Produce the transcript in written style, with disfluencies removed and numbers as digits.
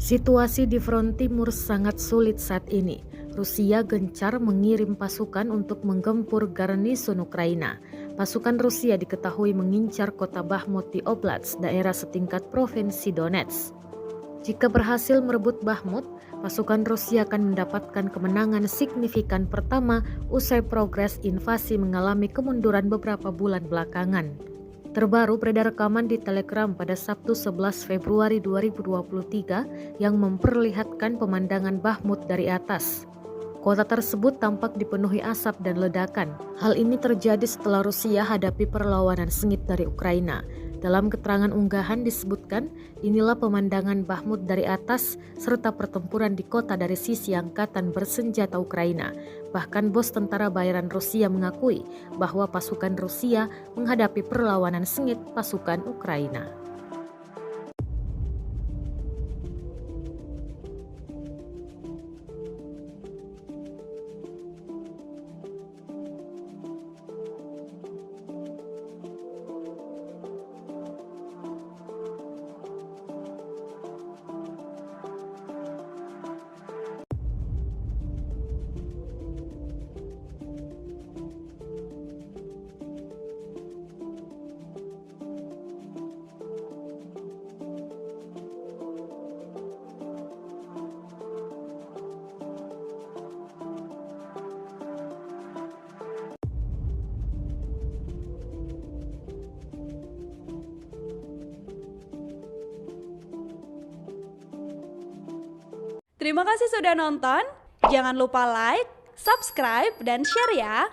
Situasi di front timur sangat sulit saat ini. Rusia gencar mengirim pasukan untuk menggempur garnison Ukraina. Pasukan Rusia diketahui mengincar kota Bakhmut di Oblast, daerah setingkat provinsi Donetsk. Jika berhasil merebut Bakhmut, pasukan Rusia akan mendapatkan kemenangan signifikan pertama usai progres invasi mengalami kemunduran beberapa bulan belakangan. Terbaru beredar rekaman di Telegram pada Sabtu 11 Februari 2023 yang memperlihatkan pemandangan Bakhmut dari atas. Kota tersebut tampak dipenuhi asap dan ledakan. Hal ini terjadi setelah Rusia hadapi perlawanan sengit dari Ukraina. Dalam keterangan unggahan disebutkan, inilah pemandangan Bakhmut dari atas serta pertempuran di kota dari sisi angkatan bersenjata Ukraina. Bahkan bos tentara bayaran Rusia mengakui bahwa pasukan Rusia menghadapi perlawanan sengit pasukan Ukraina. Terima kasih sudah nonton. Jangan lupa like, subscribe, dan share ya.